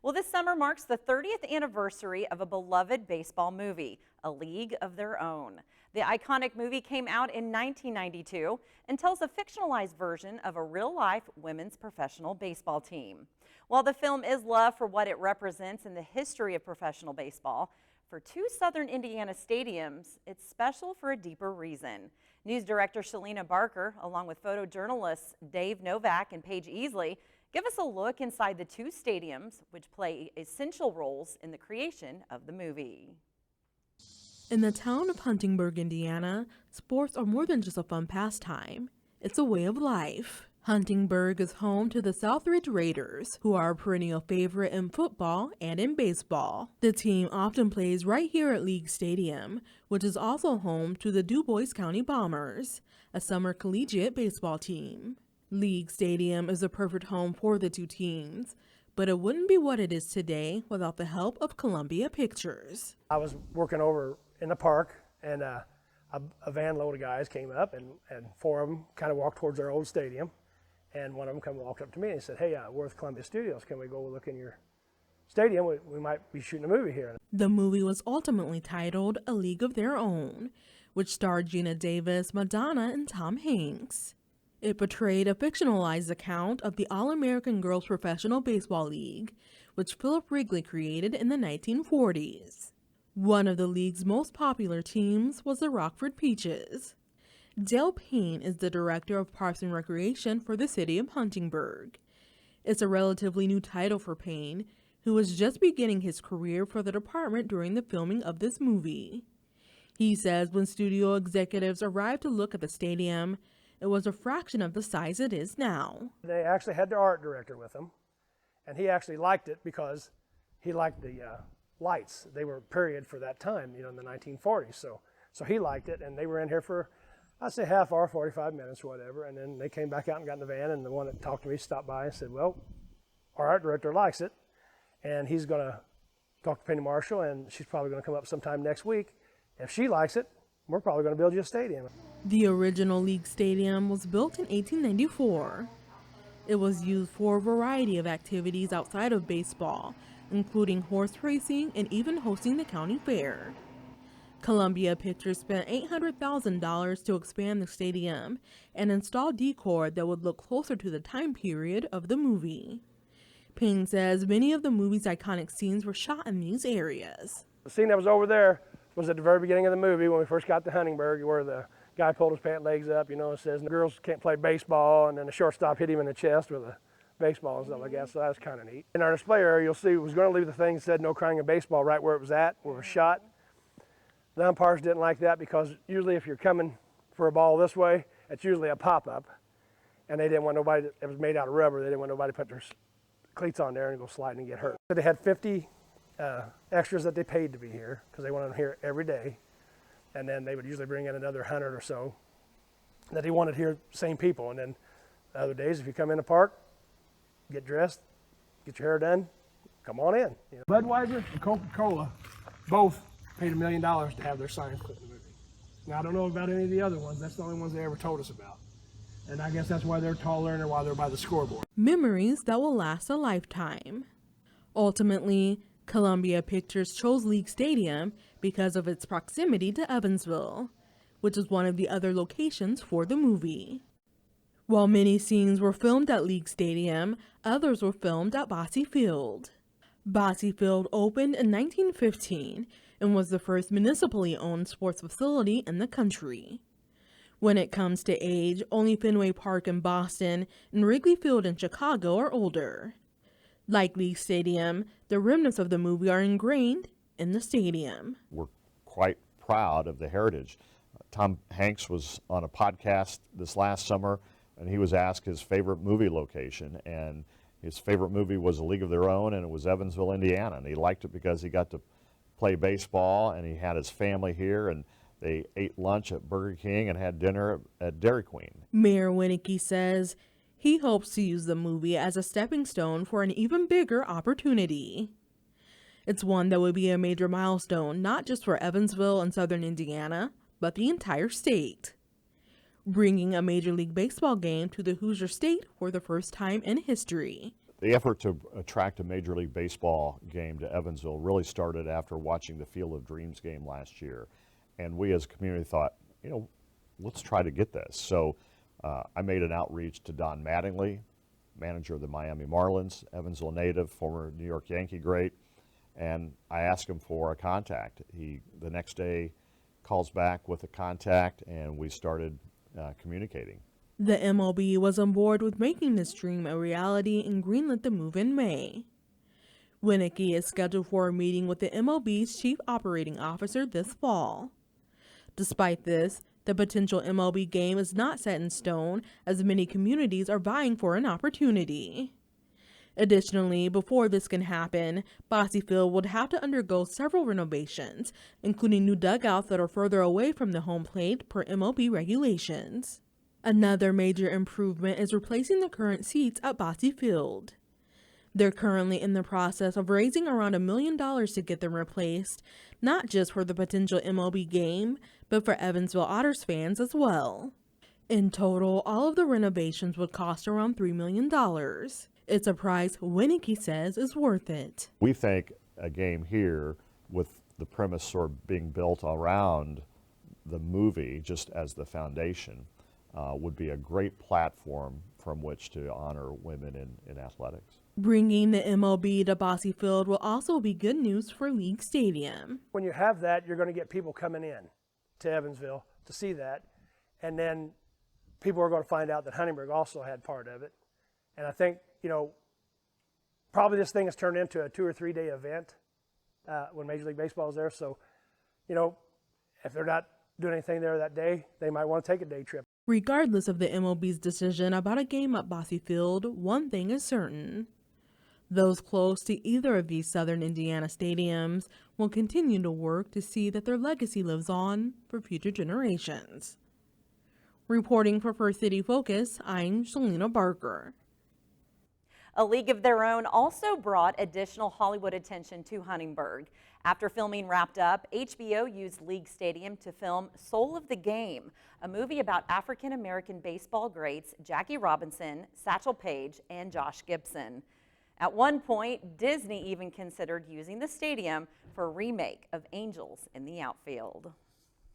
Well, this summer marks the 30th anniversary of a beloved baseball movie, A League of Their Own. The iconic movie came out in 1992 and tells a fictionalized version of a real-life women's professional baseball team. While the film is loved for what it represents in the history of professional baseball, for two southern Indiana stadiums, it's special for a deeper reason. News director Shalina Barker, along with photojournalists Dave Novak and Paige Easley, give us a look inside the two stadiums, which play essential roles in the creation of the movie. In the town of Huntingburg, Indiana, sports are more than just a fun pastime. It's a way of life. Huntingburg is home to the Southridge Raiders, who are a perennial favorite in football and in baseball. The team often plays right here at League Stadium, which is also home to the Du Bois County Bombers, a summer collegiate baseball team. League Stadium is a perfect home for the two teams, but it wouldn't be what it is today without the help of Columbia Pictures. I was working over in the park, and a van load of guys came up, and four of them kind of walked towards our old stadium. And one of them walked up to me and said, "Hey, we're with Columbia Studios. Can we go look in your stadium? We might be shooting a movie here." The movie was ultimately titled A League of Their Own, which starred Gina Davis, Madonna, and Tom Hanks. It portrayed a fictionalized account of the All-American Girls Professional Baseball League, which Philip Wrigley created in the 1940s. One of the league's most popular teams was the Rockford Peaches. Dale Payne is the director of Parks and Recreation for the city of Huntingburg. It's a relatively new title for Payne, who was just beginning his career for the department during the filming of this movie. He says when studio executives arrived to look at the stadium, it was a fraction of the size it is now. They actually had their art director with them, and he actually liked it because he liked the lights. They were period for that time, in the 1940s. So he liked it, and they were in here for, I'd say, half hour, 45 minutes or whatever, and then they came back out and got in the van, and the one that talked to me stopped by and said, "Well, our art director likes it, and he's going to talk to Penny Marshall, and she's probably going to come up sometime next week. If she likes it, we're probably going to build you a stadium." The original League Stadium was built in 1894. It was used for a variety of activities outside of baseball, including horse racing and even hosting the county fair. Columbia Pictures spent $800,000 to expand the stadium and install decor that would look closer to the time period of the movie. Payne says many of the movie's iconic scenes were shot in these areas. The scene that was over there was at the very beginning of the movie when we first got to Huntingburg, where the guy pulled his pant legs up, and says the girls can't play baseball, and then the shortstop hit him in the chest with a baseball and stuff like that, so that was kind of neat. In our display area, you'll see, it was going to leave the thing that said "No Crying in Baseball" right where it was at, where it was shot. The umpires didn't like that because usually if you're coming for a ball this way, it's usually a pop-up, and they didn't want nobody, it was made out of rubber, they didn't want nobody to put their cleats on there and go sliding and get hurt. So they had 50 extras that they paid to be here because they wanted them here every day, and then they would usually bring in another 100 or so that they wanted here, same people. And then the other days, if you come in the park, get dressed, get your hair done, come on in. Budweiser and Coca-Cola both paid $1 million to have their signs put in the movie. Now, I don't know about any of the other ones. That's the only ones they ever told us about. And I guess that's why they're taller and why they're by the scoreboard. Memories that will last a lifetime. Ultimately, Columbia Pictures chose League Stadium because of its proximity to Evansville, which is one of the other locations for the movie. While many scenes were filmed at League Stadium, others were filmed at Bosse Field. Bosse Field opened in 1915 and was the first municipally owned sports facility in the country. When it comes to age, only Fenway Park in Boston and Wrigley Field in Chicago are older. Like League Stadium, the remnants of the movie are ingrained in the stadium. We're quite proud of the heritage. Tom Hanks was on a podcast this last summer, and he was asked his favorite movie location, and his favorite movie was A League of Their Own, and it was Evansville, Indiana. And he liked it because he got to play baseball, and he had his family here, and they ate lunch at Burger King and had dinner at Dairy Queen. Mayor Winicky says he hopes to use the movie as a stepping stone for an even bigger opportunity. It's one that would be a major milestone, not just for Evansville and southern Indiana, but the entire state, bringing a Major League Baseball game to the Hoosier State for the first time in history. The effort to attract a Major League Baseball game to Evansville really started after watching the Field of Dreams game last year. And we as a community thought, you know, let's try to get this. So I made an outreach to Don Mattingly, manager of the Miami Marlins, Evansville native, former New York Yankee great, and I asked him for a contact. He, the next day, calls back with a contact, and we started communicating. The MLB was on board with making this dream a reality and greenlit the move in May. Winicky is scheduled for a meeting with the MLB's chief operating officer this fall. Despite this, the potential MLB game is not set in stone, as many communities are vying for an opportunity. Additionally, before this can happen, Bosse Field would have to undergo several renovations, including new dugouts that are further away from the home plate per MLB regulations. Another major improvement is replacing the current seats at Bosse Field. They're currently in the process of raising around $1 million to get them replaced, not just for the potential MLB game, but for Evansville Otters fans as well. In total, all of the renovations would cost around $3 million. It's a price Winicky says is worth it. We think a game here, with the premise sort of being built around the movie just as the foundation, would be a great platform from which to honor women in athletics. Bringing the MLB to Bosse Field will also be good news for League Stadium. When you have that, you're going to get people coming in to Evansville to see that. And then people are going to find out that Huntingburg also had part of it. And I think, you know, probably this thing has turned into a 2 or 3 day event when Major League Baseball is there. So, you know, if they're not doing anything there that day, they might want to take a day trip. Regardless of the MLB's decision about a game at Bosse Field, one thing is certain. Those close to either of these southern Indiana stadiums will continue to work to see that their legacy lives on for future generations. Reporting for First City Focus, I'm Shalina Barker. A League of Their Own also brought additional Hollywood attention to Huntingburg. After filming wrapped up, HBO used League Stadium to film Soul of the Game, a movie about African-American baseball greats Jackie Robinson, Satchel Paige, and Josh Gibson. At one point, Disney even considered using the stadium for a remake of Angels in the Outfield.